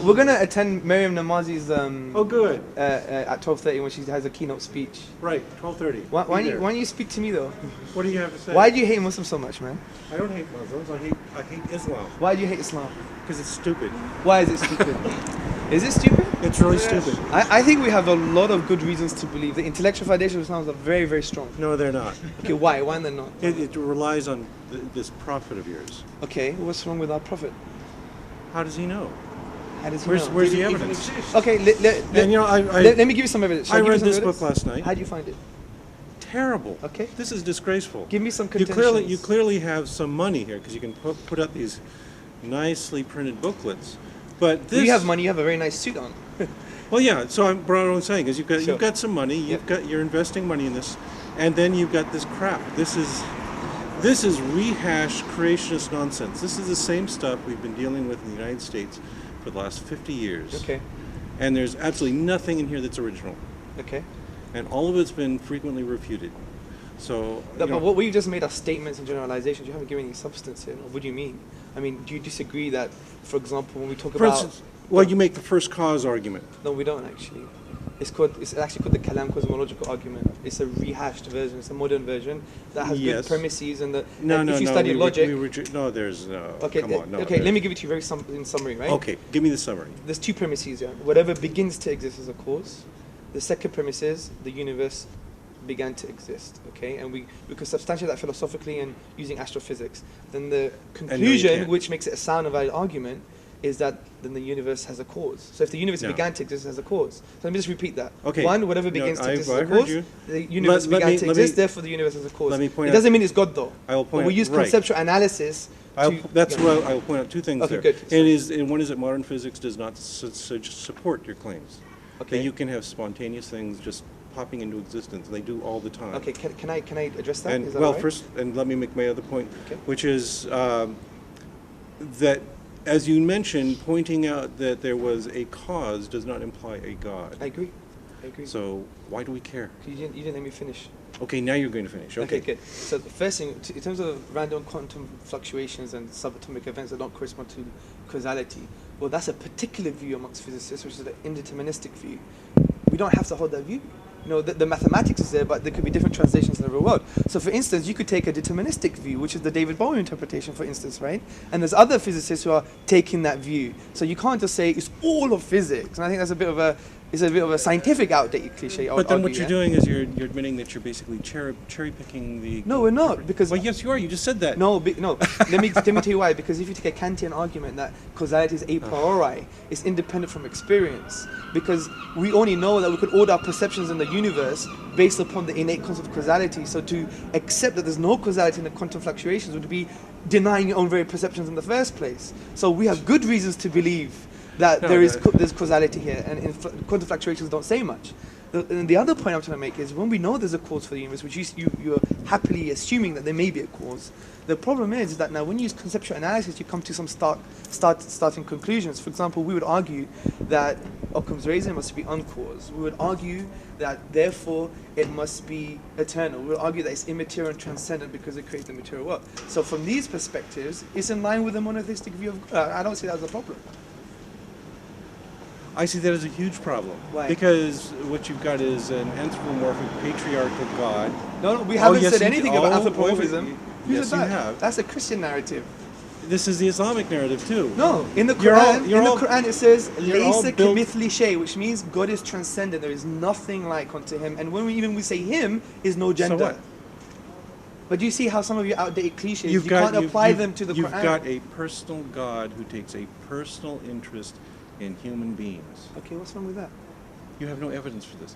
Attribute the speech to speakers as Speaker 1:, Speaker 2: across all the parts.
Speaker 1: we're gonna attend Maryam Namazie's
Speaker 2: Oh, good.
Speaker 1: At 12:30 when she has a keynote speech.
Speaker 2: Right, 12:30.
Speaker 1: Why don't you speak to me though?
Speaker 2: What do you have to say?
Speaker 1: Why do you hate Muslims so much, man?
Speaker 2: I don't hate Muslims. I hate Islam
Speaker 1: Why do you hate Islam?
Speaker 2: because it's stupid.
Speaker 1: Why is it stupid? Is it stupid?
Speaker 2: It's really stupid.
Speaker 1: I think we have a lot of good reasons to believe the intellectual foundations of Islam are very, very strong.
Speaker 2: No, they're not.
Speaker 1: Okay, why? Why are they not?
Speaker 2: It relies on this prophet of yours.
Speaker 1: Okay, what's wrong with our prophet?
Speaker 2: How does he know?
Speaker 1: How does he
Speaker 2: Where's
Speaker 1: know?
Speaker 2: where's the evidence?
Speaker 1: Okay,
Speaker 2: And you know,
Speaker 1: let me give you some evidence.
Speaker 2: I read this book last night.
Speaker 1: How do you find it?
Speaker 2: Terrible.
Speaker 1: Okay.
Speaker 2: This is disgraceful.
Speaker 1: Give me some contentions.
Speaker 2: You clearly have some money here because you can put up these nicely printed booklets. But this,
Speaker 1: you have money. You have a very nice suit on.
Speaker 2: well, yeah. So what I'm saying is
Speaker 1: Sure.
Speaker 2: you've got some money. You're investing money in this, and then you've got this crap. This is rehashed creationist nonsense. This is the same stuff we've been dealing with in the United States for the last 50 years.
Speaker 1: Okay.
Speaker 2: And there's absolutely nothing in here that's original.
Speaker 1: Okay.
Speaker 2: And all of it's been frequently refuted. So,
Speaker 1: But what we just made are statements and generalizations. You haven't given any substance here. What do you mean? I mean, do you disagree that, for example, when we talk
Speaker 2: for
Speaker 1: about...
Speaker 2: instance, well, you make the first cause argument.
Speaker 1: No, we don't actually. It's actually called the Kalam cosmological argument. It's a rehashed version. It's a modern version that has good premises and if you study logic.
Speaker 2: There's no.
Speaker 1: Okay,
Speaker 2: come on, no.
Speaker 1: Okay, let me give it to you in summary, right?
Speaker 2: Okay, give me the summary.
Speaker 1: There's two premises here. Whatever begins to exist is a cause. The second premise is the universe began to exist, okay? And we could substantiate that philosophically and using astrophysics. Then the conclusion, which makes it a sound and valid argument, is that then the universe has a cause. So if the universe began to exist, it has a cause. So let me just repeat that.
Speaker 2: Okay.
Speaker 1: One, whatever begins to exist is a cause. The universe began to exist, therefore the universe has a cause. It doesn't mean it's God though.
Speaker 2: I will point
Speaker 1: but we use conceptual analysis.
Speaker 2: I will point out two things there.
Speaker 1: Good.
Speaker 2: And one is that modern physics does not support your claims.
Speaker 1: Okay.
Speaker 2: That you can have spontaneous things just popping into existence. They do all the time.
Speaker 1: Okay, can I address that?
Speaker 2: And
Speaker 1: is that right?
Speaker 2: first, and let me make my other point, which is that, as you mentioned, pointing out that there was a cause does not imply a God.
Speaker 1: I agree.
Speaker 2: So why do we care?
Speaker 1: You didn't let me finish.
Speaker 2: Okay, now you're going to finish. Okay,
Speaker 1: good. So the first thing, in terms of random quantum fluctuations and subatomic events that don't correspond to causality, well, that's a particular view amongst physicists, which is the indeterministic view. We don't have to hold that view. You know, the mathematics is there, but there could be different translations in the real world. So, for instance, you could take a deterministic view, which is the David Bowie interpretation, for instance, right? And there's other physicists who are taking that view. So you can't just say it's all of physics. And I think that's a bit of a scientific outdated cliche.
Speaker 2: But then what you're doing is you're admitting that you're basically cherry picking the.
Speaker 1: No, we're not, because.
Speaker 2: Well, yes, you are. You just said that.
Speaker 1: No. Let me tell you why. Because if you take a Kantian argument that causality is a priori, it's independent from experience. Because we only know that we could order our perceptions in the universe based upon the innate concept of causality. So to accept that there's no causality in the quantum fluctuations would be denying your own very perceptions in the first place. So we have good reasons to believe that there's causality here, and quantum fluctuations don't say much. The other point I'm trying to make is when we know there's a cause for the universe, which you're happily assuming that there may be a cause, the problem is that now when you use conceptual analysis, you come to some starting conclusions. For example, we would argue that Occam's razor must be uncaused. We would argue that therefore it must be eternal. We would argue that it's immaterial and transcendent because it creates the material world. So from these perspectives, it's in line with the monotheistic view of I don't see that as a problem.
Speaker 2: I see that as a huge problem.
Speaker 1: Why?
Speaker 2: Because what you've got is an anthropomorphic, patriarchal God.
Speaker 1: No, we haven't said anything about anthropomorphism.
Speaker 2: Yes, you have.
Speaker 1: That's a Christian narrative.
Speaker 2: This is the Islamic narrative too.
Speaker 1: No, in the Qur'an, Quran it says "Laysa kamithli shay," which means God is transcendent. There is nothing like unto Him. And when we say Him, is no gender.
Speaker 2: So what?
Speaker 1: But do you see how some of your outdated cliches you can't apply them to the Quran?
Speaker 2: You've got a personal God who takes a personal interest in human beings.
Speaker 1: Okay, what's wrong with that?
Speaker 2: You have no evidence for this.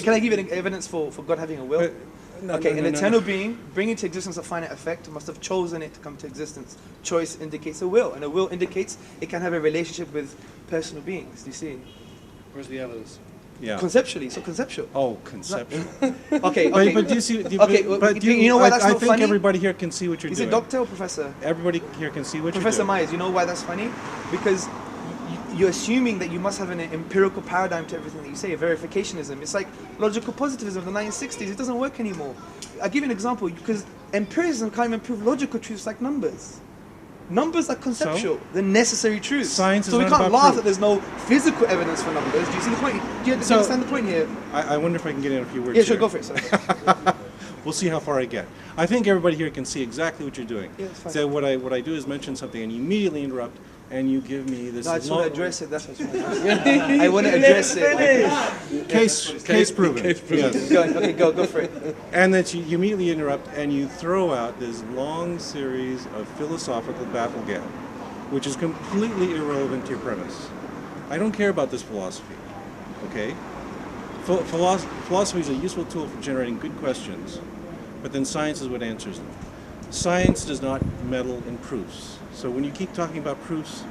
Speaker 1: Can I give you evidence for God having a will? An eternal being, bringing to existence a finite effect, must have chosen it to come to existence. Choice indicates a will, and a will indicates it can have a relationship with personal beings. Do you see?
Speaker 3: Where's the evidence?
Speaker 2: Yeah.
Speaker 1: Conceptually, so conceptual.
Speaker 2: Oh, conceptual.
Speaker 1: Okay.
Speaker 2: But do you see?
Speaker 1: You know why that's not funny?
Speaker 2: I think everybody here can see what you're doing.
Speaker 1: Is it doctor or professor?
Speaker 2: Everybody here can see what
Speaker 1: Professor
Speaker 2: you're doing.
Speaker 1: Myers, you know why that's funny? Because you're assuming that you must have an empirical paradigm to everything that you say, verificationism. It's like logical positivism of the 1960s. It doesn't work anymore. I'll give you an example, because empiricism can't even prove logical truths like numbers. Numbers are conceptual. They're necessary truths.
Speaker 2: Science is
Speaker 1: so we
Speaker 2: not
Speaker 1: can't
Speaker 2: about
Speaker 1: laugh
Speaker 2: proof.
Speaker 1: that there's no physical evidence for numbers. Do you see the point? Do you understand the point here?
Speaker 2: I wonder if I can get in a few words.
Speaker 1: Yeah, sure,
Speaker 2: here.
Speaker 1: go for it. Sorry.
Speaker 2: We'll see how far I get. I think everybody here can see exactly what you're doing.
Speaker 1: Yeah, that's fine.
Speaker 2: So what I do is mention something and you immediately interrupt and you give me this.
Speaker 1: No, I just want to address it. That's what I want to address.
Speaker 2: I
Speaker 1: I want to address it.
Speaker 2: Case proven. Yes.
Speaker 1: Go on. Okay, go for it.
Speaker 2: And that you immediately interrupt and you throw out this long series of philosophical battlegamut, which is completely irrelevant to your premise. I don't care about this philosophy, okay? Philosophy is a useful tool for generating good questions, but then science is what answers them. Science does not meddle in proofs. So when you keep talking about proofs,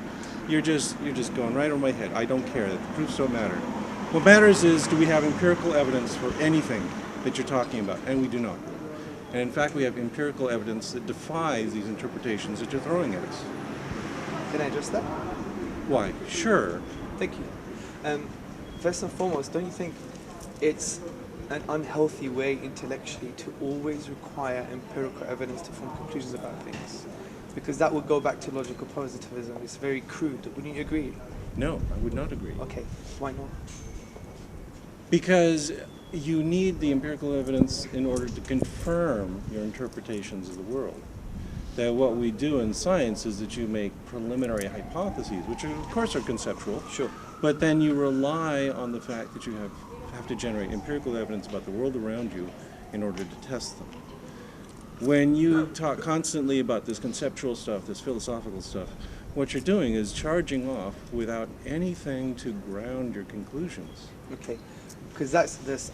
Speaker 2: you're just going right over my head. I don't care. The proofs don't matter. What matters is, do we have empirical evidence for anything that you're talking about? And we do not. And in fact, we have empirical evidence that defies these interpretations that you're throwing at us.
Speaker 1: Can I address that?
Speaker 2: Why? Sure.
Speaker 1: Thank you. First and foremost, don't you think it's an unhealthy way intellectually to always require empirical evidence to form conclusions about things? Because that would go back to logical positivism. It's very crude. Wouldn't you agree?
Speaker 2: No, I would not agree.
Speaker 1: Okay, why not?
Speaker 2: Because you need the empirical evidence in order to confirm your interpretations of the world. That what we do in science is that you make preliminary hypotheses, which of course are conceptual.
Speaker 1: Sure.
Speaker 2: But then you rely on the fact that you have to generate empirical evidence about the world around you in order to test them. When you talk constantly about this conceptual stuff, this philosophical stuff, what you're doing is charging off without anything to ground your conclusions.
Speaker 1: Okay, because I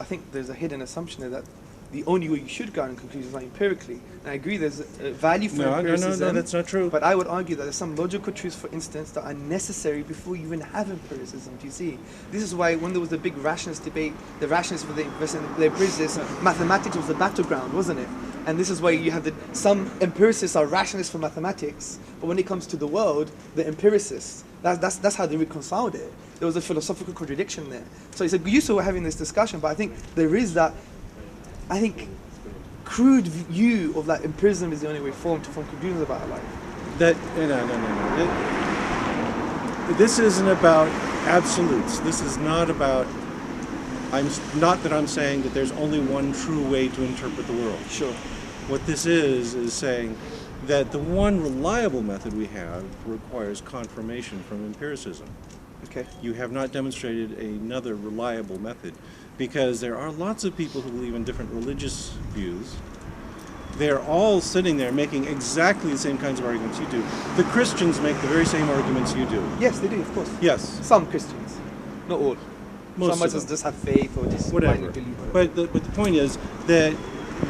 Speaker 1: think there's a hidden assumption there that the only way you should ground conclusions are empirically. And I agree there's a value for empiricism.
Speaker 2: No, that's not true.
Speaker 1: But I would argue that there's some logical truths, for instance, that are necessary before you even have empiricism. Do you see? This is why when there was the big rationalist debate, the rationalists were the empiricists, mathematics was the battleground, wasn't it? And this is why you have some empiricists are rationalists for mathematics, but when it comes to the world, the empiricists. That's how they reconciled it. There was a philosophical contradiction there. So it's useful we're having this discussion, but I think there is that, I think, crude view of like empiricism is the only way formed to form conclusions about our life.
Speaker 2: No. This isn't about absolutes. This is not about. Not that I'm saying that there's only one true way to interpret the world.
Speaker 1: Sure.
Speaker 2: What this is saying that the one reliable method we have requires confirmation from empiricism.
Speaker 1: Okay.
Speaker 2: You have not demonstrated another reliable method, because there are lots of people who believe in different religious views. They're all sitting there making exactly the same kinds of arguments you do. The Christians make the very same arguments you do.
Speaker 1: Yes, they do, of course.
Speaker 2: Yes.
Speaker 1: Some Christians, not all.
Speaker 2: Most
Speaker 1: Some
Speaker 2: of them.
Speaker 1: just have faith or just
Speaker 2: Whatever.
Speaker 1: blindly believe.
Speaker 2: But the point is that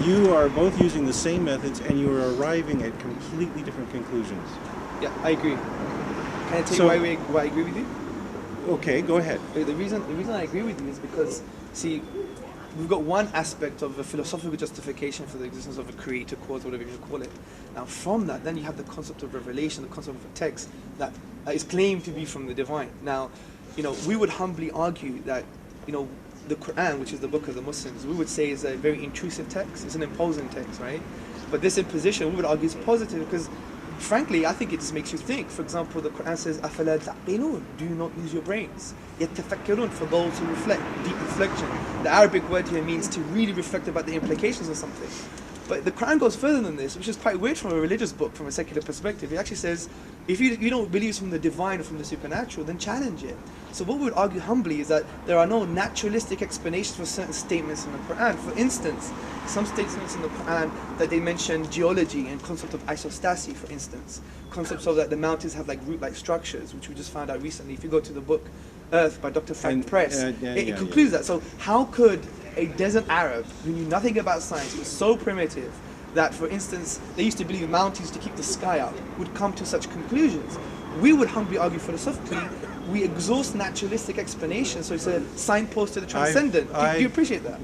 Speaker 2: you are both using the same methods and you are arriving at completely different conclusions.
Speaker 1: Yeah, I agree. Can I tell you why I agree with you?
Speaker 2: Okay, go ahead.
Speaker 1: The reason I agree with you is because, see, we've got one aspect of a philosophical justification for the existence of a creator cause, whatever you call it. Now, from that, then you have the concept of revelation, the concept of a text that is claimed to be from the divine. Now, we would humbly argue that, the Qur'an, which is the book of the Muslims, we would say is a very intrusive text. It's an imposing text, right? But this imposition, we would argue, is positive because, frankly, I think it just makes you think. For example, the Qur'an says, أَفَلَا تَعْقِلُونَ, do not use your brains. يَتَفَكَّرُونَ, for those who reflect, deep reflection. The Arabic word here means to really reflect about the implications of something. But the Qur'an goes further than this, which is quite weird from a religious book, from a secular perspective. It actually says, if you don't believe it's from the divine or from the supernatural, then challenge it. So what we would argue humbly is that there are no naturalistic explanations for certain statements in the Qur'an. For instance, some statements in the Qur'an that they mention geology and concept of isostasy, for instance. Concepts of that the mountains have like root-like structures, which we just found out recently. If you go to the book Earth by Dr. Frank Press, it concludes that. So how could a desert Arab who knew nothing about science, was so primitive that, for instance, they used to believe mountains to keep the sky out, would come to such conclusions? We would humbly argue philosophically, we exhaust naturalistic explanations, so it's a signpost to the transcendent. Do you appreciate that?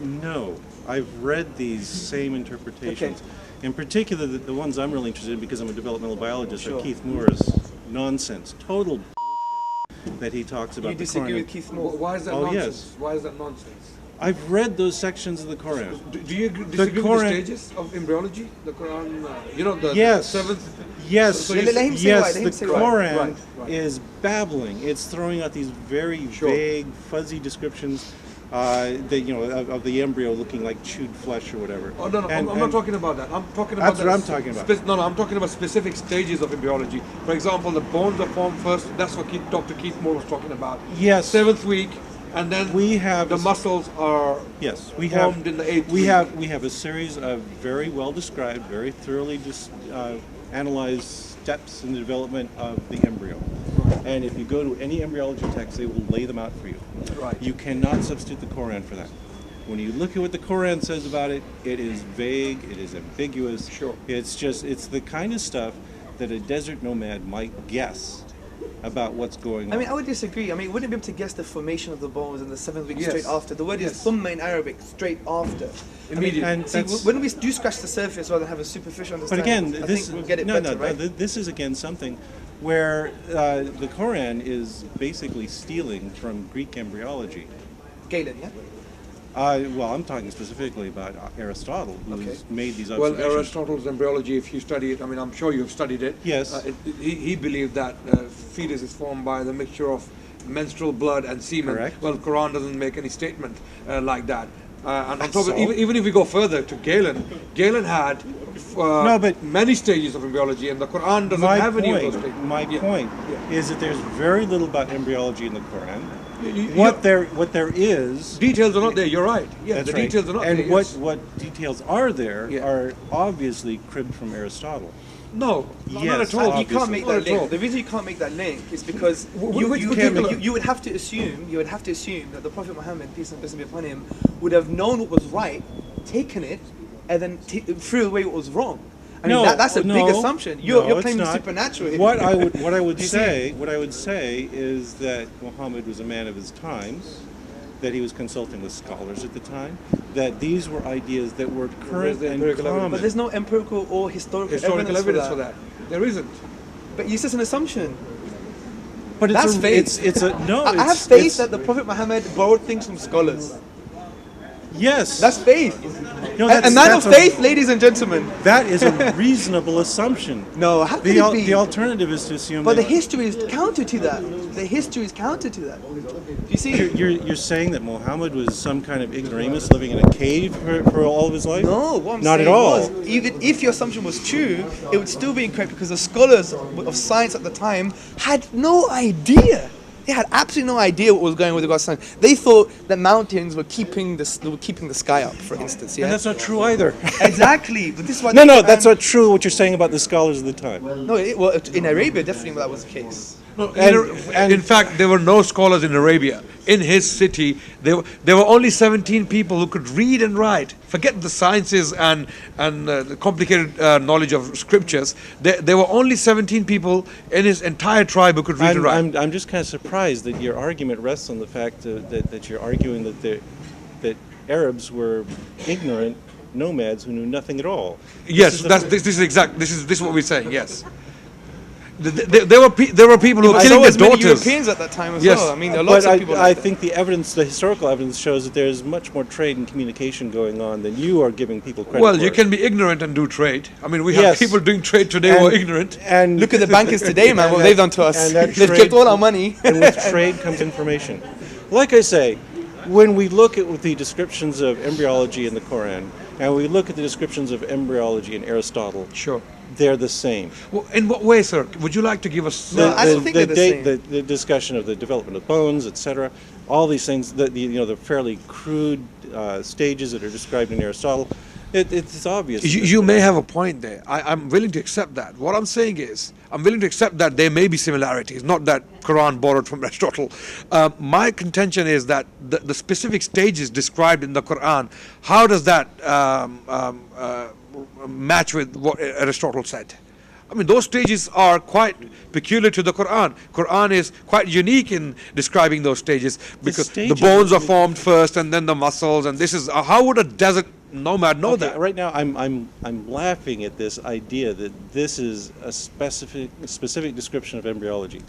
Speaker 2: No. I've read these same interpretations.
Speaker 1: Okay.
Speaker 2: In particular, the ones I'm really interested in, because I'm a developmental biologist,
Speaker 1: Sure.
Speaker 2: are Keith Moore's nonsense. Total that he talks about.
Speaker 1: You disagree with Keith Moore?
Speaker 3: Why is that
Speaker 2: Oh,
Speaker 3: nonsense?
Speaker 2: yes.
Speaker 3: Why is that nonsense?
Speaker 2: I've read those sections of the Quran.
Speaker 3: Do you disagree with the stages of embryology? The Quran, the
Speaker 2: Yes.
Speaker 3: seventh.
Speaker 2: Yes,
Speaker 1: So let him say
Speaker 2: yes.
Speaker 1: right, let him
Speaker 2: The
Speaker 1: say
Speaker 2: Quran
Speaker 3: right.
Speaker 2: is babbling. It's throwing out these very vague, fuzzy descriptions of the embryo looking like chewed flesh or whatever.
Speaker 3: Oh no, I'm not talking about that. I'm talking about
Speaker 2: That's what I'm talking about.
Speaker 3: I'm talking about specific stages of embryology. For example, the bones are formed first. That's what Dr. Keith Moore was talking about.
Speaker 2: Yes.
Speaker 3: 7th week, and then
Speaker 2: We have
Speaker 3: the muscles are formed in the 8th week.
Speaker 2: We have a series of very well described, very thoroughly analyzed steps in the development of the embryo. And if you go to any embryology text, they will lay them out for you.
Speaker 3: Right.
Speaker 2: You cannot substitute the Quran for that. When you look at what the Quran says about it, it is vague, it is ambiguous.
Speaker 3: Sure.
Speaker 2: It's the kind of stuff that a desert nomad might guess about what's going on.
Speaker 1: I mean, I would disagree. I mean, wouldn't be able to guess the formation of the bones in the 7th week
Speaker 3: Yes.
Speaker 1: straight after. The word is
Speaker 3: Yes.
Speaker 1: thumma in Arabic, straight after.
Speaker 3: Immediate.
Speaker 2: And
Speaker 1: See,
Speaker 2: that's-
Speaker 1: when we do scratch the surface rather than have a superficial
Speaker 2: But
Speaker 1: understanding,
Speaker 2: again,
Speaker 1: I
Speaker 2: this
Speaker 1: think we'll get it better, right?
Speaker 2: this is again something where the Quran is basically stealing from Greek embryology.
Speaker 1: Galen, yeah?
Speaker 2: Well, I'm talking specifically about Aristotle, who's
Speaker 3: Okay.
Speaker 2: made these
Speaker 3: Well,
Speaker 2: observations.
Speaker 3: Aristotle's embryology, if you study it, I mean, I'm sure you've studied it.
Speaker 2: Yes.
Speaker 3: He believed that fetus is formed by the mixture of menstrual blood and semen.
Speaker 2: Correct.
Speaker 3: Well, Quran doesn't make any statement like that. And on top
Speaker 2: So?
Speaker 3: of it, even if we go further to Galen had
Speaker 2: No, but-
Speaker 3: many stages of embryology, and the Quran doesn't have any of those stages.
Speaker 2: My point is that there's very little about embryology in the Quran.
Speaker 3: You-
Speaker 2: What there is.
Speaker 3: Details are not there. You're right. Yeah,
Speaker 2: That's
Speaker 3: the
Speaker 2: right.
Speaker 3: details are not
Speaker 2: and
Speaker 3: there.
Speaker 2: what
Speaker 3: yes.
Speaker 2: what details are there
Speaker 3: Yeah.
Speaker 2: are obviously cribbed from Aristotle.
Speaker 3: No,
Speaker 2: Yes,
Speaker 3: not at all.
Speaker 1: You can't make
Speaker 3: Not
Speaker 1: that
Speaker 3: at all.
Speaker 1: link. The reason you can't make that link is because
Speaker 3: Which
Speaker 1: you
Speaker 3: particular-
Speaker 1: would have to assume that the Prophet Muhammad, peace and blessing be upon him, would have known what was right, taken it, and then threw away what was wrong. I mean, that's a big assumption. You're
Speaker 2: it's
Speaker 1: claiming
Speaker 2: not.
Speaker 1: supernatural.
Speaker 2: What I would
Speaker 1: You
Speaker 2: say is that Muhammad was a man of his times, that he was consulting with scholars at the time, that these were ideas that were current
Speaker 3: the
Speaker 2: and
Speaker 3: empirical evidence?
Speaker 2: common.
Speaker 1: But there's no empirical or historical
Speaker 3: Historical
Speaker 1: evidence
Speaker 3: for that. There isn't.
Speaker 1: But it's just an assumption.
Speaker 2: But
Speaker 1: That's faith.
Speaker 2: It's a no.
Speaker 1: I have faith that the Prophet Muhammad borrowed things from scholars.
Speaker 2: yes,
Speaker 1: That's faith.
Speaker 2: no,
Speaker 1: A man of faith, ladies and gentlemen.
Speaker 2: That is a reasonable assumption.
Speaker 1: No, how can it be?
Speaker 2: The alternative is to assume.
Speaker 1: But the
Speaker 2: that
Speaker 1: history is counter to that. The history is counter to that. You see?
Speaker 2: you're saying that Muhammad was some kind of ignoramus living in a cave for all of his life?
Speaker 1: No, what I'm
Speaker 2: Not
Speaker 1: saying
Speaker 2: at all.
Speaker 1: was, even if your assumption was true, it would still be incorrect because the scholars of science at the time had no idea. They had absolutely no idea what was going on with regards to science. They thought that mountains were keeping the sky up, for instance. Yeah,
Speaker 2: And that's not true either.
Speaker 1: exactly. But this is why
Speaker 2: No,
Speaker 1: the Quran-
Speaker 2: that's not true what you're saying about the scholars of the time.
Speaker 1: No, well, in Arabia, definitely that was the case.
Speaker 3: No,
Speaker 2: And-
Speaker 3: in fact, there were no scholars in Arabia. In his city, there were only 17 people who could read and write. Forget the sciences and the complicated knowledge of scriptures. There were only 17 people in his entire tribe who could read and write.
Speaker 2: I'm just kind of surprised that your argument rests on the fact that you're arguing that Arabs were ignorant nomads who knew nothing at all.
Speaker 3: Yes, this is what we're saying. Yes. There were people who were
Speaker 1: But so
Speaker 3: killing their
Speaker 1: was many
Speaker 3: daughters.
Speaker 1: Europeans at that time as
Speaker 3: Yes.
Speaker 1: well. I mean, there are lots
Speaker 2: But
Speaker 1: of people.
Speaker 2: I
Speaker 1: like that.
Speaker 2: think the historical evidence shows that there's much more trade and communication going on than you are giving people credit
Speaker 3: Well,
Speaker 2: for.
Speaker 3: you can be ignorant and do trade. I mean, we have
Speaker 2: Yes.
Speaker 3: people doing trade today who are ignorant.
Speaker 2: And
Speaker 1: Look at the bankers today, man.
Speaker 2: and
Speaker 1: What
Speaker 2: that-
Speaker 1: they've done to us.
Speaker 2: and that
Speaker 1: They've
Speaker 2: trade-
Speaker 1: kept all our money.
Speaker 2: and with trade comes information. Like I say, when we look at the descriptions of embryology in the Quran, and we look at the descriptions of embryology in Aristotle,
Speaker 3: Sure.
Speaker 2: they're the same.
Speaker 3: Well, in what way, sir? Would you like to give us?
Speaker 1: No, I don't think they're the same.
Speaker 2: The discussion of the development of bones, etc., all these things, the fairly crude stages that are described in Aristotle, it's obvious.
Speaker 3: You may have a point there. I'm willing to accept that. What I'm saying is, I'm willing to accept that there may be similarities, not that Quran borrowed from Aristotle. My contention is that the specific stages described in the Quran, how does that match with what Aristotle said? I mean, those stages are quite peculiar to the Quran. Quran is quite unique in describing those stages because the
Speaker 2: stages-
Speaker 3: bones are formed first and then the muscles, and this is how would a desert nomad know
Speaker 2: Okay,
Speaker 3: that?
Speaker 2: right now, I'm laughing at this idea that this is a specific description of embryology.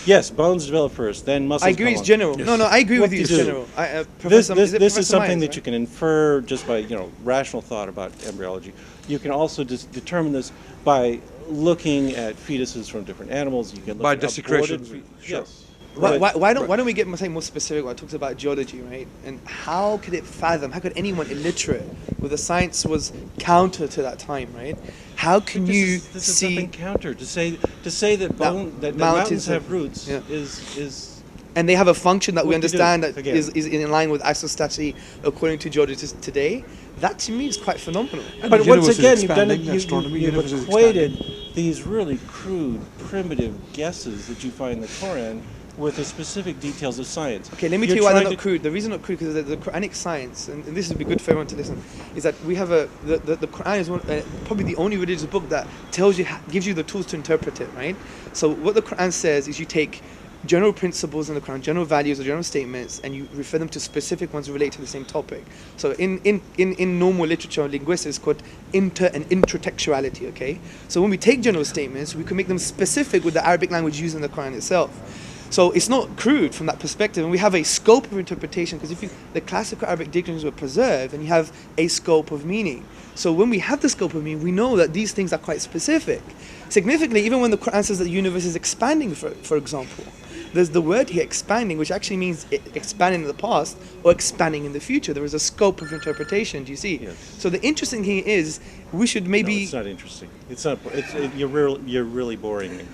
Speaker 2: Yes, bones develop first, then muscles.
Speaker 1: I agree, it's general.
Speaker 3: Yes.
Speaker 1: No, I agree with you. It's
Speaker 2: do.
Speaker 1: general.
Speaker 2: This
Speaker 1: Professor
Speaker 2: is something
Speaker 1: Myers,
Speaker 2: that you can infer just by rational thought about embryology. You can also determine this by looking at fetuses from different animals. You can look
Speaker 3: By
Speaker 2: at
Speaker 3: desecration.
Speaker 2: aborted
Speaker 3: Sure.
Speaker 2: Yes.
Speaker 1: Why don't we get more specific when it talks about geology, right? And how could it fathom? How could anyone illiterate, where the science was counter to that time, right? How can you
Speaker 2: this is
Speaker 1: see?
Speaker 2: nothing counter to say that that mountains have roots is
Speaker 1: And they have a function that we
Speaker 2: What do you do?
Speaker 1: understand that
Speaker 2: Again.
Speaker 1: is in line with isostasy according to geologists today. That to me is quite phenomenal.
Speaker 3: And
Speaker 2: But
Speaker 3: the
Speaker 2: once
Speaker 3: universe is
Speaker 2: again, you've done it.
Speaker 3: expanding, astronomy,
Speaker 2: You've
Speaker 3: universe is
Speaker 2: equated these really crude, primitive guesses that you find in the Qur'an with the specific details of science.
Speaker 1: Okay, let me tell you why they're not crude. The reason not crude because the Quranic science, and this would be good for everyone to listen, is that we have the Quran is probably the only religious book that tells you, gives you the tools to interpret it, right? So what the Quran says is you take general principles in the Quran, general values or general statements, and you refer them to specific ones related to the same topic. So in normal literature or linguistics, it's called inter and intertextuality, okay? So when we take general statements, we can make them specific with the Arabic language used in the Quran itself. So it's not crude from that perspective, and we have a scope of interpretation because the classical Arabic dictionaries were preserved, and you have a scope of meaning. So when we have the scope of meaning, we know that these things are quite specific. Significantly, even when the Quran says that the universe is expanding, for example, there's the word here, expanding, which actually means expanding in the past or expanding in the future. There is a scope of interpretation. Do you see?
Speaker 2: Yes.
Speaker 1: So the interesting thing is, we should maybe.
Speaker 2: No, it's not interesting. It's not. You're really boring me.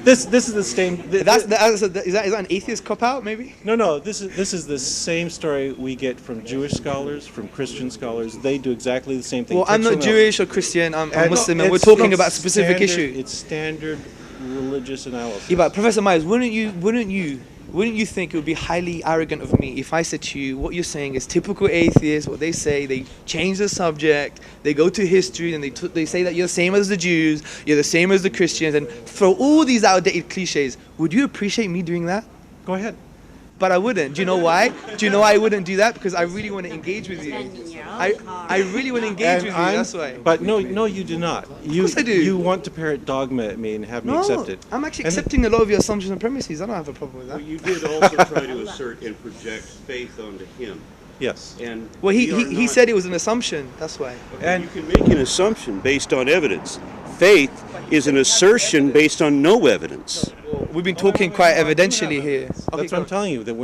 Speaker 2: This is the same.
Speaker 1: Is that an atheist cop out? Maybe.
Speaker 2: No. This is the same story we get from Jewish scholars, from Christian scholars. They do exactly the same thing.
Speaker 1: Well, I'm not Jewish or Christian. I'm Muslim, and we're
Speaker 2: It's
Speaker 1: talking about a specific
Speaker 2: standard-
Speaker 1: issue.
Speaker 2: It's standard religious analysis.
Speaker 1: Yeah, but Professor Myers, wouldn't you think it would be highly arrogant of me if I said to you, what you're saying is typical atheists, what they say, they change the subject, they go to history, and they say that you're the same as the Jews, you're the same as the Christians, and throw all these outdated cliches. Would you appreciate me doing that?
Speaker 2: Go ahead.
Speaker 1: But I wouldn't. Do you know why? Do you know why I wouldn't do that? Because I really want to engage with you. I really want to engage with you. That's why.
Speaker 2: But no, you do not. Of
Speaker 1: course I do.
Speaker 2: You want to parrot dogma at me and have me accept it.
Speaker 1: I'm actually
Speaker 2: And
Speaker 1: accepting a lot of your assumptions and premises. I don't have a problem with that.
Speaker 4: Well, you did also try to assert and project faith onto him.
Speaker 2: Yes.
Speaker 4: And
Speaker 1: Well,
Speaker 4: we are
Speaker 1: he
Speaker 4: not-
Speaker 1: said it was an assumption. That's why.
Speaker 4: And you can make an assumption based on evidence. Faith is an assertion based on no evidence.
Speaker 1: We've been talking quite evidentially here.
Speaker 2: That's what I'm telling you. That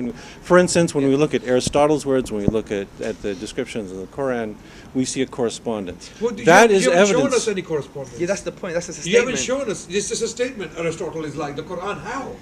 Speaker 2: for instance, when we look at Aristotle's words, when we look at the descriptions of the Quran, we see a correspondence. That is
Speaker 3: you haven't shown
Speaker 2: evidence.
Speaker 3: us any correspondence.
Speaker 1: Yeah, that's the point. That's just a
Speaker 3: You haven't
Speaker 1: statement.
Speaker 3: shown us. This is a statement. Aristotle is like the Quran. How?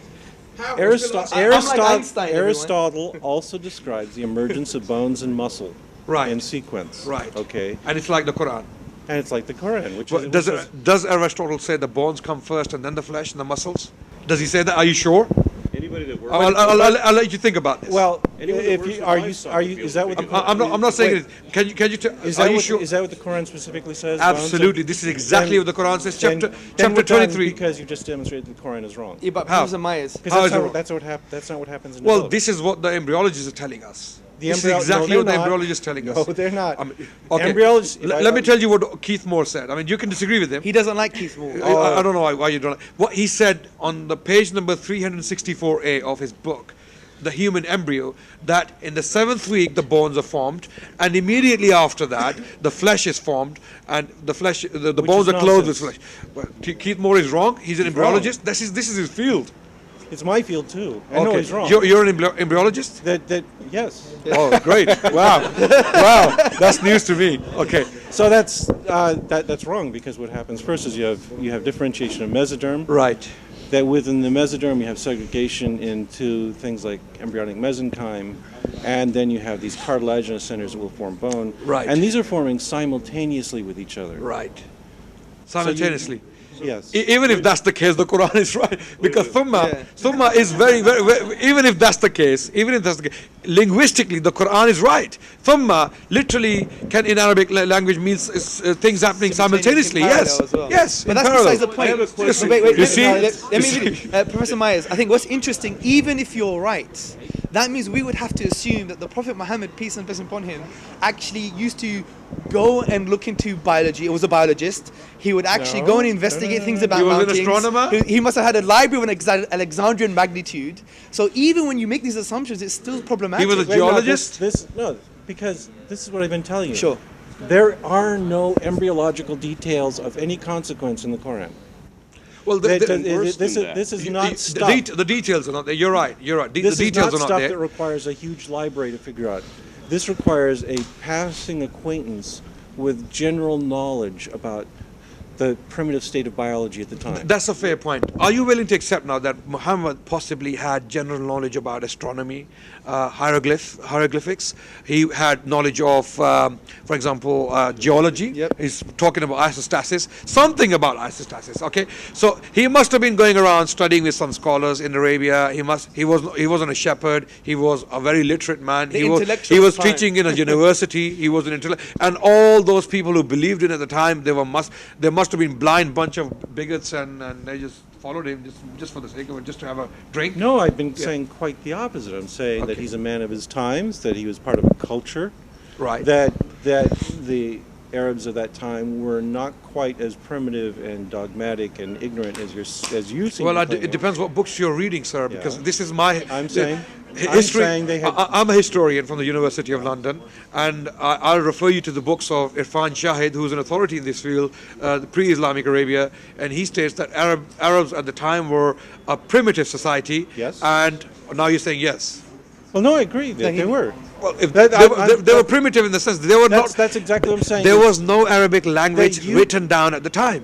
Speaker 3: How?
Speaker 1: Einstein, everyone.
Speaker 2: Aristotle also describes the emergence of bones and muscle
Speaker 3: Right.
Speaker 2: in sequence.
Speaker 3: Right.
Speaker 2: Okay.
Speaker 3: And it's like the Quran.
Speaker 2: And it's like the Quran, which
Speaker 3: Well,
Speaker 2: is
Speaker 3: does Aristotle say the bones come first and then the flesh and the muscles? Does he say that? Are you sure?
Speaker 4: Anybody that works
Speaker 3: I'll let you think about this.
Speaker 2: well.
Speaker 4: Anyone that
Speaker 2: If
Speaker 4: works
Speaker 2: you
Speaker 4: with
Speaker 2: are you
Speaker 4: livestock
Speaker 2: are
Speaker 4: would
Speaker 2: you
Speaker 4: be
Speaker 2: is
Speaker 4: able
Speaker 2: that
Speaker 4: to
Speaker 2: what
Speaker 4: figure
Speaker 2: the
Speaker 4: it
Speaker 3: I'm not saying
Speaker 2: Wait.
Speaker 3: it. Can you tell?
Speaker 2: Is
Speaker 3: Are
Speaker 2: that
Speaker 3: you
Speaker 2: what
Speaker 3: sure?
Speaker 2: is that what the Quran specifically says?
Speaker 3: Absolutely.
Speaker 2: Bones
Speaker 3: This is exactly what the Quran says.
Speaker 2: then
Speaker 3: Chapter
Speaker 2: we're done
Speaker 3: 23.
Speaker 2: Because you just demonstrated the Quran is wrong.
Speaker 1: Yeah, but
Speaker 3: How?
Speaker 1: Professor Myers.
Speaker 2: Because
Speaker 3: How
Speaker 2: that's,
Speaker 3: is it wrong?
Speaker 2: that's not what happens in
Speaker 3: Well,
Speaker 2: development.
Speaker 3: this is what the embryologists are telling us.
Speaker 2: The
Speaker 3: This is
Speaker 2: embryo-
Speaker 3: exactly
Speaker 2: no,
Speaker 3: what the
Speaker 2: they're not.
Speaker 3: embryologists are telling us.
Speaker 2: No, they're not.
Speaker 3: Okay.
Speaker 2: Embryologists-
Speaker 3: Let me tell you what Keith Moore said. I mean, you can disagree with him.
Speaker 1: He doesn't like Keith Moore.
Speaker 3: I don't know why you don't. What he said on the page number 364A of his book, The Human Embryo, that in the 7th week the bones are formed, and immediately after that the flesh is formed, and the flesh, the bones
Speaker 2: is
Speaker 3: are clothed with
Speaker 2: nonsense.
Speaker 3: flesh. Well, Keith Moore is wrong. He's an
Speaker 2: He's
Speaker 3: embryologist. This is his field.
Speaker 2: It's my field too. I know he's wrong.
Speaker 3: You're an embryologist.
Speaker 2: That yes.
Speaker 3: Oh, great! Wow, wow, that's news to me. Okay.
Speaker 2: So that's wrong because what happens first is you have differentiation of mesoderm.
Speaker 3: Right.
Speaker 2: That within the mesoderm you have segregation into things like embryonic mesenchyme, and then you have these cartilaginous centers that will form bone.
Speaker 3: Right.
Speaker 2: And these are forming simultaneously with each other.
Speaker 3: Right. Simultaneously.
Speaker 2: Yes.
Speaker 3: Even if that's the case, the Quran is right, because thumma
Speaker 1: Yeah.
Speaker 3: is very, even if that's the case, linguistically the Quran is right. Thumma literally can in Arabic language means things happening simultaneously.
Speaker 1: in
Speaker 3: Yes,
Speaker 1: parallel as well.
Speaker 3: yes.
Speaker 1: But
Speaker 3: in
Speaker 1: that's
Speaker 3: parallel.
Speaker 1: besides the point.
Speaker 4: I have a question.
Speaker 1: Wait,
Speaker 3: You see?
Speaker 1: let me read it. Professor Myers, I think what's interesting, even if you're right, that means we would have to assume that the Prophet Muhammad, peace and blessing upon him, actually used to go and look into biology. He was a biologist. He would actually go and investigate things about
Speaker 3: He was an
Speaker 1: mountains.
Speaker 3: astronomer?
Speaker 1: He must have had a library of an Alexandrian magnitude. So even when you make these assumptions, it's still problematic.
Speaker 3: He was a
Speaker 2: Wait, no,
Speaker 3: geologist?
Speaker 2: Because this is what I've been telling you.
Speaker 1: Sure.
Speaker 2: There are no embryological details of any consequence in the Quran.
Speaker 3: Well,
Speaker 2: This
Speaker 4: worse
Speaker 2: is not stuff.
Speaker 3: the details are not there. You're right. The
Speaker 2: This is
Speaker 3: details
Speaker 2: not
Speaker 3: are not
Speaker 2: stuff
Speaker 3: there.
Speaker 2: that requires a huge library to figure out. This requires a passing acquaintance with general knowledge about the primitive state of biology at the time.
Speaker 3: That's a fair point. Are you willing to accept now that Muhammad possibly had general knowledge about astronomy, hieroglyphics? He had knowledge of, for example, geology.
Speaker 1: Yep.
Speaker 3: He's talking about isostasis, something about isostasis. Okay, so he must have been going around studying with some scholars in Arabia. He wasn't a shepherd. He was a very literate man.
Speaker 1: The
Speaker 3: He was
Speaker 1: intellectual time.
Speaker 3: teaching in a university. He was an intellect, and all those people who believed in it at the time, there must have been blind bunch of bigots, and they just followed him just for the sake of it, just to have a drink.
Speaker 2: No, I've been saying quite the opposite. I'm saying that he's a man of his times, that he was part of a culture,
Speaker 3: Right.
Speaker 2: that the Arabs of that time were not quite as primitive and dogmatic and ignorant as you seem
Speaker 3: Well,
Speaker 2: to
Speaker 3: it
Speaker 2: claim.
Speaker 3: depends what books you're reading, sir, because
Speaker 2: Yeah.
Speaker 3: this is my
Speaker 2: I'm saying they had.
Speaker 3: I'm a historian from the University of London, and I'll refer you to the books of Irfan Shahid, who's an authority in this field, the pre-Islamic Arabia, and he states that Arabs at the time were a primitive society.
Speaker 2: Yes.
Speaker 3: And now you're saying yes.
Speaker 2: Well, no, I agree that they were.
Speaker 3: Well, if
Speaker 2: That-
Speaker 3: they were primitive in the sense they were not.
Speaker 2: That's exactly what I'm saying.
Speaker 3: There was no Arabic language
Speaker 2: you-
Speaker 3: written down at the time.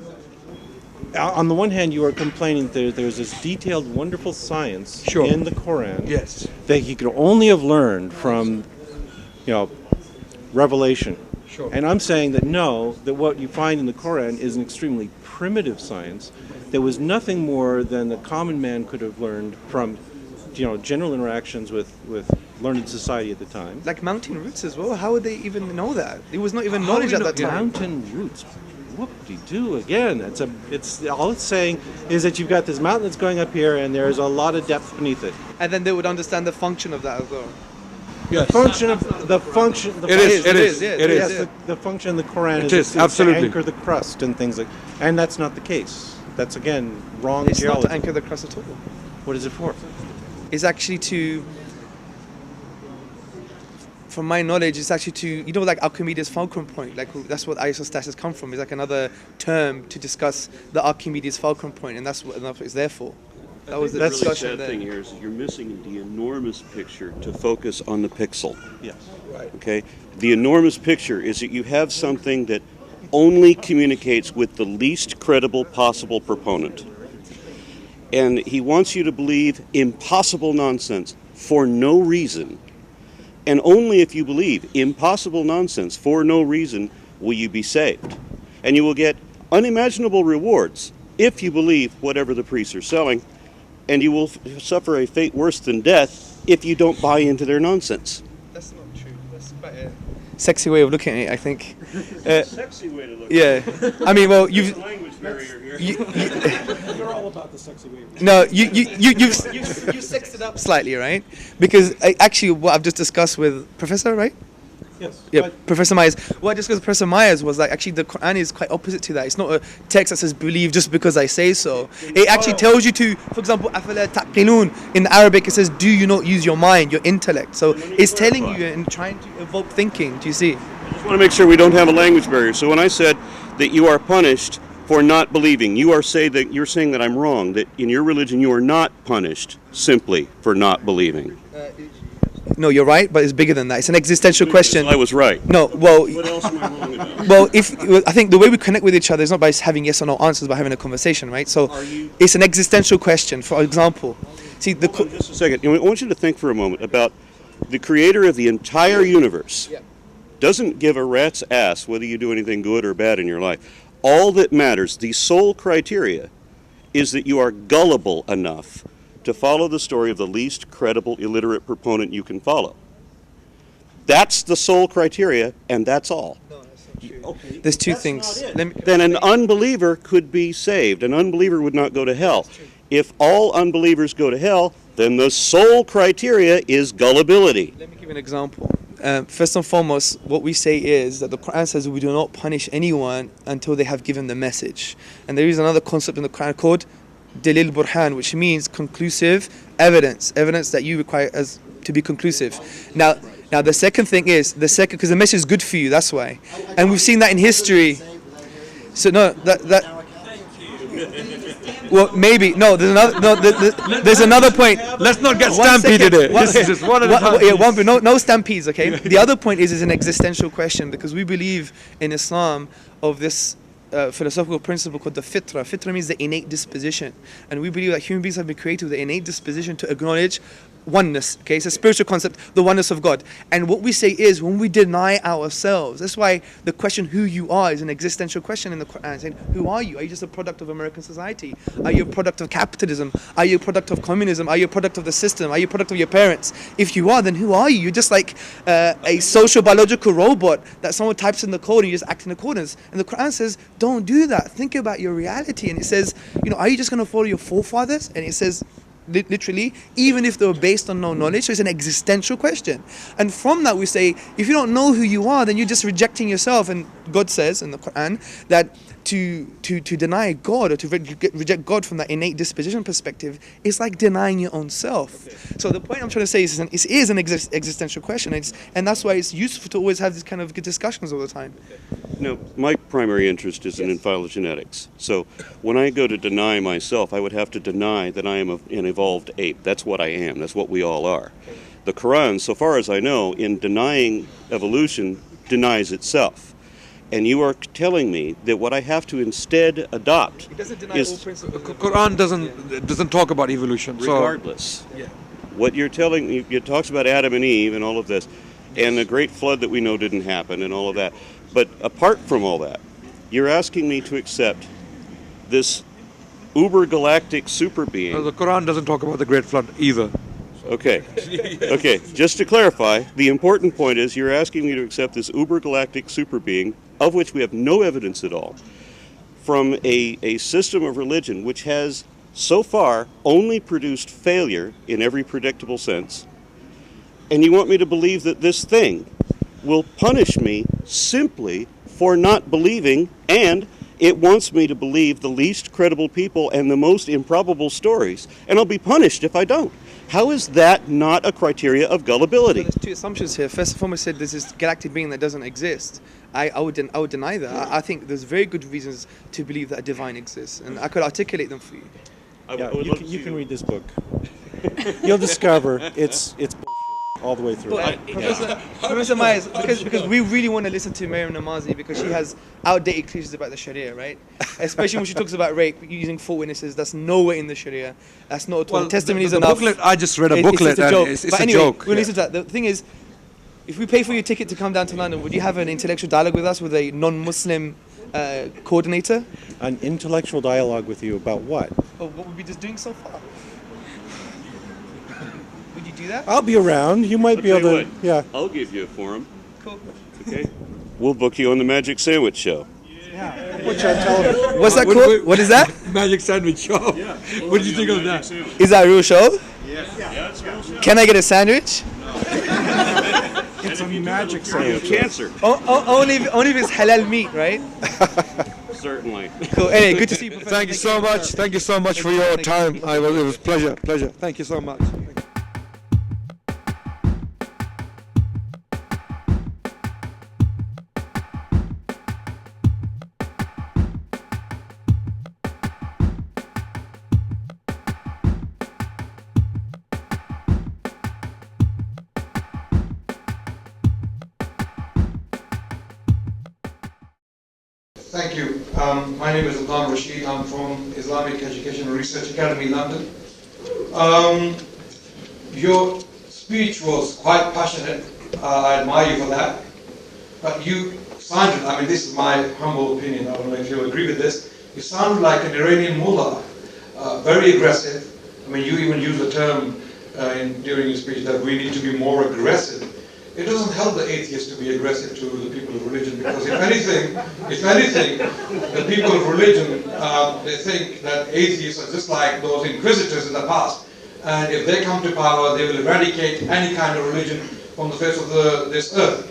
Speaker 2: On the one hand, you are complaining that there's this detailed, wonderful science
Speaker 3: Sure.
Speaker 2: in the Quran
Speaker 3: Yes.
Speaker 2: that he could only have learned from, revelation.
Speaker 3: Sure.
Speaker 2: And I'm saying that no, that what you find in the Quran is an extremely primitive science. There was nothing more than the common man could have learned from, general interactions with learned society at the time.
Speaker 1: Like mountain roots as well. How would they even know that? There was not even knowledge at that time.
Speaker 2: Mountain roots. Whoop-de-doo again. It's all it's saying is that you've got this mountain that's going up here, and there's a lot of depth beneath it.
Speaker 1: And then they would understand the function of that as well.
Speaker 3: Yes.
Speaker 2: The function.
Speaker 3: It is.
Speaker 2: Yes, the function of the Quran
Speaker 3: It
Speaker 2: is
Speaker 3: is, absolutely.
Speaker 2: to anchor the crust and things like. And that's not the case. That's again wrong
Speaker 1: It's
Speaker 2: geology.
Speaker 1: not to anchor the crust at all.
Speaker 2: What is it for?
Speaker 1: It's actually to, from my knowledge, it's actually to, like Archimedes' fulcrum point. Like that's what isostasis come from. It's like another term to discuss the Archimedes' fulcrum point, and that's what it's there for. That was the
Speaker 4: The
Speaker 1: discussion
Speaker 4: really sad
Speaker 1: there.
Speaker 4: thing here is you're missing the enormous picture to focus on the pixel.
Speaker 2: Yes.
Speaker 1: Right.
Speaker 4: Okay? The enormous picture is that you have something that only communicates with the least credible possible proponent. And he wants you to believe impossible nonsense for no reason. And only if you believe impossible nonsense for no reason will you be saved. And you will get unimaginable rewards if you believe whatever the priests are selling. And you will suffer a fate worse than death if you don't buy into their nonsense.
Speaker 1: That's not true. That's quite a sexy way of looking at it, I think.
Speaker 4: Sexy way to look
Speaker 1: Yeah. I mean, well, you've.
Speaker 4: language barrier here.
Speaker 2: You're all about the sexy way.
Speaker 1: No, you've sexed it up slightly, right? Because actually, what I've just discussed with Professor, right?
Speaker 2: Yes.
Speaker 1: Yeah,
Speaker 2: But
Speaker 1: Professor Myers. What I discussed with Professor Myers was like actually the Quran is quite opposite to that. It's not a text that says believe just because I say so. It actually tells you to, for example, أَفَلَا تَعْقِلُونَ. In Arabic it says, do you not use your mind, your intellect? So it's telling you and trying to evoke thinking. Do you see?
Speaker 4: I just want to make sure we don't have a language barrier. So when I said that you are punished for not believing, you're saying that I'm wrong, that in your religion you are not punished simply for not believing.
Speaker 1: No, you're right, but it's bigger than that. It's an existential question.
Speaker 4: I was right.
Speaker 1: No, well,
Speaker 4: What else am I wrong about?
Speaker 1: well, I think the way we connect with each other is not by having yes or no answers, but having a conversation, right? So it's an existential question. For example, see the.
Speaker 4: Hold on just a second. I want you to think for a moment about the creator of the entire universe.
Speaker 1: Yeah.
Speaker 4: Doesn't give a rat's ass whether you do anything good or bad in your life. All that matters, the sole criteria, is that you are gullible enough to follow the story of the least credible illiterate proponent you can follow. That's the sole criteria, and that's all.
Speaker 1: No, that's not true.
Speaker 4: Okay,
Speaker 1: There's two
Speaker 4: that's
Speaker 1: things.
Speaker 4: not it.
Speaker 1: Let me-
Speaker 4: Then an unbeliever could be saved. An unbeliever would not go to hell. If all unbelievers go to hell, then the sole criteria is gullibility.
Speaker 1: Let me give you an example. First and foremost, what we say is that the Qur'an says we do not punish anyone until they have given the message. And there is another concept in the Qur'an called Dalil Burhan, which means conclusive evidence that you require as to be conclusive. Now the second thing is, because the message is good for you, that's why. And we've seen that in history. So no, well, maybe no. There's another point.
Speaker 3: Let's not get stampeded here. This is just one at a time.
Speaker 1: No stampedes. Okay. The other point is an existential question, because we believe in Islam of this philosophical principle called the fitra. Fitra means the innate disposition, and we believe that human beings have been created with the innate disposition to acknowledge oneness. Okay, it's a spiritual concept, the oneness of God. And what we say is, when we deny ourselves, that's why the question who you are is an existential question in the Quran, saying, who are you? Are you just a product of American society? Are you a product of capitalism? Are you a product of communism? Are you a product of the system? Are you a product of your parents? If you are, then who are you? You're just like a social biological robot that someone types in the code and you just act in accordance. And the Quran says, don't do that. Think about your reality. And it says, are you just going to follow your forefathers? And it says, literally, even if they were based on no knowledge. So it's an existential question. And from that we say, if you don't know who you are, then you're just rejecting yourself. And God says in the Quran that to deny God, or to reject God from that innate disposition perspective, is like denying your own self. Okay. So the point I'm trying to say is it is an existential question, and that's why it's useful to always have these kind of good discussions all the time.
Speaker 4: No, my primary interest is in phylogenetics. So when I go to deny myself, I would have to deny that I am an evolved ape. That's what I am. That's what we all are. The Quran, so far as I know, in denying evolution, denies itself. And you are telling me that what I have to instead adopt is...
Speaker 3: The Quran doesn't talk about evolution.
Speaker 4: Regardless. So, what you're telling me, it talks about Adam and Eve and all of this, and the great flood that we know didn't happen and all of that. But apart from all that, you're asking me to accept this uber-galactic super being.
Speaker 3: No, the Quran doesn't talk about the great flood either.
Speaker 4: Okay. Just to clarify, the important point is you're asking me to accept this uber-galactic super being, of which we have no evidence at all, from a system of religion which has so far only produced failure in every predictable sense, and you want me to believe that this thing will punish me simply for not believing, and it wants me to believe the least credible people and the most improbable stories, and I'll be punished if I don't. How is that not a criteria of gullibility?
Speaker 1: So there's two assumptions here. First and foremost, said there's this galactic being that doesn't exist. I would deny that. I think there's very good reasons to believe that a divine exists, and I could articulate them for you.
Speaker 2: You can read this book. You'll discover it's bullshit all the way through.
Speaker 1: Professor Myers, because we really want to listen to Maryam Namazie, because she has outdated cliches about the Sharia, right? Especially when she talks about rape using 4 witnesses. That's nowhere in the Sharia. That's not at all. Testimony is enough.
Speaker 3: Booklet, I just read a booklet.
Speaker 1: It's a joke.
Speaker 3: It's
Speaker 1: but
Speaker 3: a
Speaker 1: anyway,
Speaker 3: joke.
Speaker 1: we'll listen to that. The thing is, if we pay for your ticket to come down to London, would you have an intellectual dialogue with us with a non-Muslim coordinator?
Speaker 2: An intellectual dialogue with you about what?
Speaker 1: Or what we've been just doing so far? Would you do that?
Speaker 2: I'll be around. You might be able to. Yeah.
Speaker 4: I'll give you a forum.
Speaker 1: Cool.
Speaker 4: Okay. We'll book you on the Magic Sandwich Show.
Speaker 2: Yeah. We'll put you on television.
Speaker 1: What's that called? What is that?
Speaker 3: Magic Sandwich Show.
Speaker 4: Yeah.
Speaker 3: What did you think of that?
Speaker 1: Is that a real show?
Speaker 4: Yeah, it's a real show.
Speaker 1: Can I get a sandwich?
Speaker 2: It's a magic sandwich.
Speaker 4: Cancer.
Speaker 1: Only if it's halal meat, right?
Speaker 4: Certainly.
Speaker 1: Cool. Anyway, good to see you, Professor.
Speaker 3: Thank you so much. Thank you so much for your time. It was pleasure. Thank you so much.
Speaker 5: Thank you. My name is Adnan Rashid. I'm from Islamic Education and Research Academy, London. Your speech was quite passionate. I admire you for that. But you sounded, I mean, this is my humble opinion, I don't know if you'll agree with this, you sound like an Iranian mullah, very aggressive. I mean, you even used the term during your speech that we need to be more aggressive. It doesn't help the atheists to be aggressive to the people of religion, because if anything, the people of religion, they think that atheists are just like those inquisitors in the past. and if they come to power, they will eradicate any kind of religion from the face of this earth.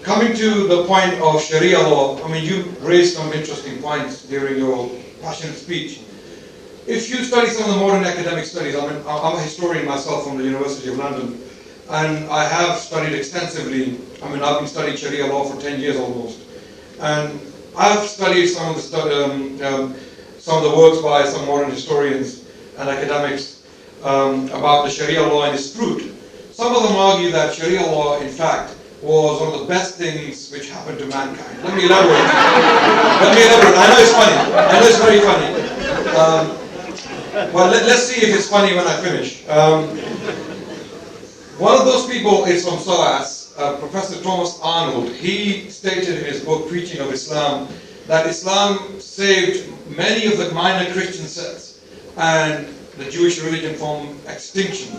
Speaker 5: Coming to the point of Sharia law, I mean, you raised some interesting points during your passionate speech. If you study some of the modern academic studies, I mean, I'm a historian myself from the University of London, and I have studied extensively. I mean, I've been studying Sharia law for 10 years almost, and I've studied some of the works by some modern historians and academics about the Sharia law and its fruit. Some of them argue that Sharia law, in fact, was one of the best things which happened to mankind. Let me elaborate. I know it's funny. I know it's very funny. Well, let's see if it's funny when I finish. One of those people is from SOAS, Professor Thomas Arnold. He stated in his book, Preaching of Islam, that Islam saved many of the minor Christian sects and the Jewish religion from extinction,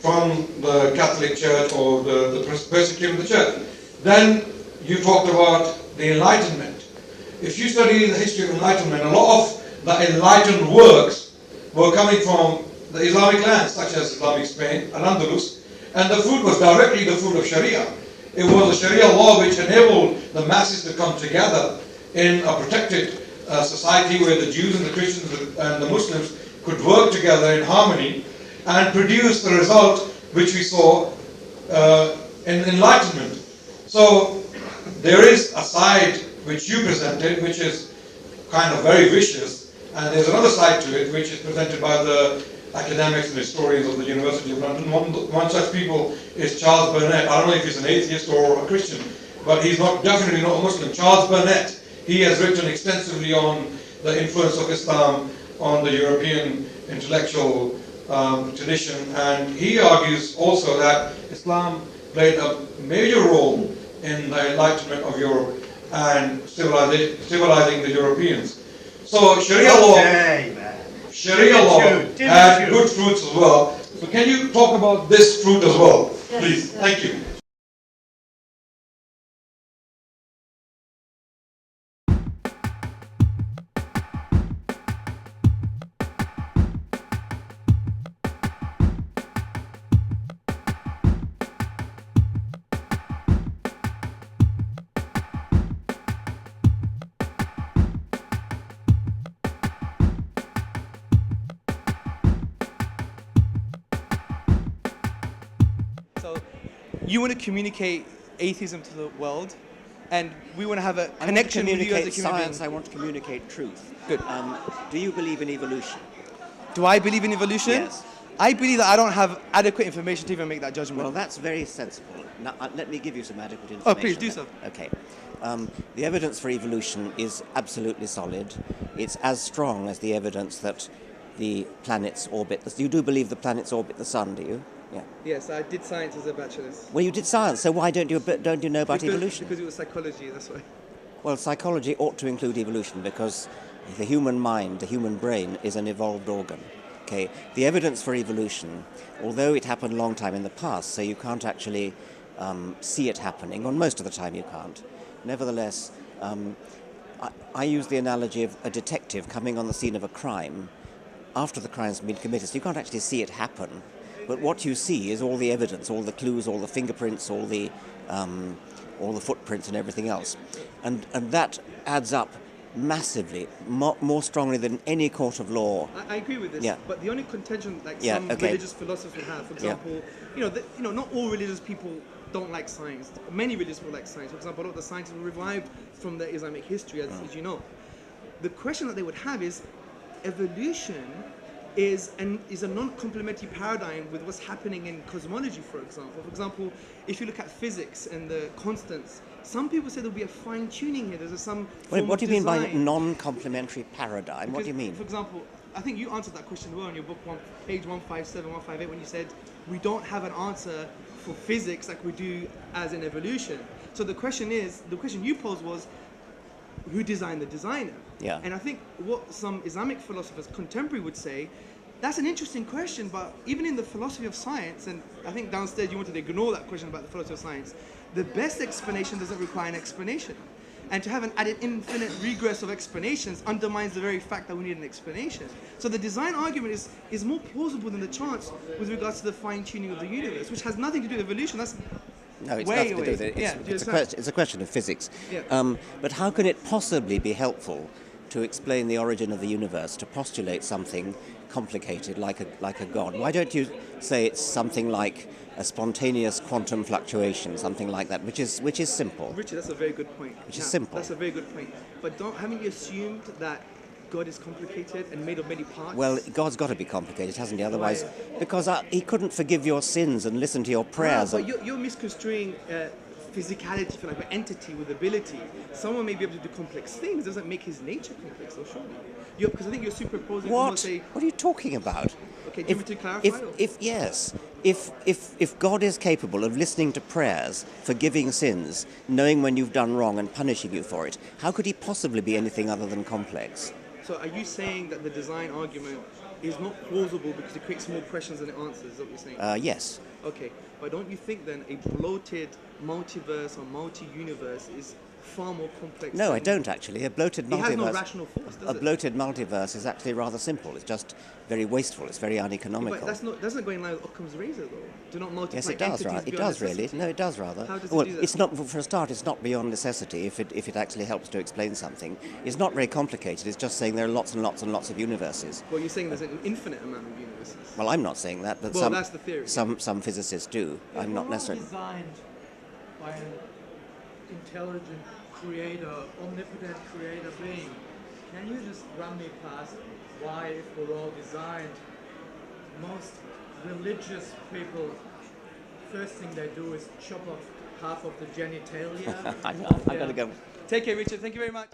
Speaker 5: from the Catholic Church or the persecution of the church. Then you talked about the Enlightenment. If you study the history of Enlightenment, a lot of the enlightened works were coming from the Islamic lands, such as Islamic Spain, Al-Andalus, and the fruit was directly the fruit of Sharia. It was a Sharia law which enabled the masses to come together in a protected society where the Jews and the Christians and the Muslims could work together in harmony and produce the result which we saw in Enlightenment. So there is a side which you presented which is kind of very vicious, and there's another side to it which is presented by the academics and historians of the University of London. One such people is Charles Burnett. I don't know if he's an atheist or a Christian, but he's definitely not a Muslim. Charles Burnett, he has written extensively on the influence of Islam on the European intellectual tradition, and he argues also that Islam played a major role in the enlightenment of Europe and civilizing the Europeans. So Sharia law had good fruits as well. So can you talk about this fruit as well, please? Thank you.
Speaker 1: You want to communicate atheism to the world, and we want to have a connection with you as a human being.
Speaker 6: I want to communicate truth.
Speaker 1: Good.
Speaker 6: Do you believe in evolution?
Speaker 1: Do I believe in evolution?
Speaker 6: Yes.
Speaker 1: I believe that I don't have adequate information to even make that judgment.
Speaker 6: Well, that's very sensible. Now, let me give you some adequate information.
Speaker 1: Oh, please do so.
Speaker 6: Okay. The evidence for evolution is absolutely solid. It's as strong as the evidence that the planets orbit. You do believe the planets orbit the sun, do you? Yeah.
Speaker 1: Yes, I did science as a bachelor's.
Speaker 6: Well, you did science, so why don't you know about evolution?
Speaker 1: Because it was psychology, that's why.
Speaker 6: Well, psychology ought to include evolution because the human mind, the human brain, is an evolved organ. Okay, the evidence for evolution, although it happened a long time in the past, so you can't actually see it happening, or most of the time you can't. Nevertheless, I use the analogy of a detective coming on the scene of a crime after the crime's been committed, so you can't actually see it happen. But what you see is all the evidence, all the clues, all the fingerprints, all the footprints and everything else. And that adds up massively, more strongly than any court of law.
Speaker 1: I agree with this,
Speaker 6: yeah.
Speaker 1: But the only contention some religious philosophers have, for example, not all religious people don't like science. Many religious people like science. For example, a lot of the scientists were revived from the Islamic history, as you know. The question that they would have is, evolution is a non-complementary paradigm with what's happening in cosmology, for example. For example, if you look at physics and the constants, some people say there'll be a fine-tuning here. There's some form
Speaker 6: what do you
Speaker 1: of design.
Speaker 6: mean by non-complementary paradigm?
Speaker 1: Because,
Speaker 6: what do you mean?
Speaker 1: For example, I think you answered that question well in your book, page 157, 158, when you said we don't have an answer for physics like we do as in evolution. So the question you posed was, who designed the designer?
Speaker 6: Yeah.
Speaker 1: And I think what some Islamic philosophers contemporary would say, That's an interesting question, but even in the philosophy of science, and I think downstairs you wanted to ignore that question about the philosophy of science, the best explanation doesn't require an explanation. And to have an added infinite regress of explanations undermines the very fact that we need an explanation. So the design argument is more plausible than the chance with regards to the fine-tuning of the universe, which has nothing to do with evolution. That's
Speaker 6: No, it's
Speaker 1: way
Speaker 6: nothing to do with it.
Speaker 1: away.
Speaker 6: It's a question of physics.
Speaker 1: Yeah.
Speaker 6: But how can it possibly be helpful to explain the origin of the universe, to postulate something complicated like a god? Why don't you say it's something like a spontaneous quantum fluctuation, something like that, which is simple?
Speaker 1: Richard, that's a very good point.
Speaker 6: Which is simple.
Speaker 1: That's a very good point. But haven't you assumed that God is complicated and made of many parts?
Speaker 6: Well, God's got to be complicated, hasn't he? Otherwise, because he couldn't forgive your sins and listen to your prayers.
Speaker 1: But you're misconstruing physicality for like an entity with ability. Someone may be able to do complex things. Doesn't make his nature complex, though, surely. Because I think you're superimposing.
Speaker 6: What are you talking about?
Speaker 1: Okay, do you want me to clarify?
Speaker 6: If God is capable of listening to prayers, forgiving sins, knowing when you've done wrong and punishing you for it, how could he possibly be anything other than complex?
Speaker 1: So are you saying that the design argument is not plausible because it creates more questions than it answers? Is that what you're saying?
Speaker 6: Yes.
Speaker 1: Okay, but don't you think then a bloated multiverse or multi-universe is far more complex?
Speaker 6: No, I don't actually. A bloated multiverse.
Speaker 1: It has no rational force, does it?
Speaker 6: A bloated multiverse is actually rather simple. It's just very wasteful. It's very uneconomical.
Speaker 1: Yeah, but doesn't go in line with Occam's razor, though. Do not multiply.
Speaker 6: Yes, it does. Right. It does really. No, it does rather.
Speaker 1: How does
Speaker 6: well,
Speaker 1: it do that?
Speaker 6: it's not. For a start, it's not beyond necessity. If it actually helps to explain something, it's not very complicated. It's just saying there are lots and lots and lots of universes.
Speaker 1: Well, you're saying there's an infinite amount of universes.
Speaker 6: Well, I'm not saying that, but
Speaker 1: that's the theory.
Speaker 6: Some physicists do. I'm not necessarily.
Speaker 7: Designed by an intelligent creator, omnipotent creator being. Can you just run me past why, if we're all designed, most religious people, first thing they do is chop off half of the genitalia?
Speaker 6: I got to go.
Speaker 1: Take care, Richard. Thank you very much.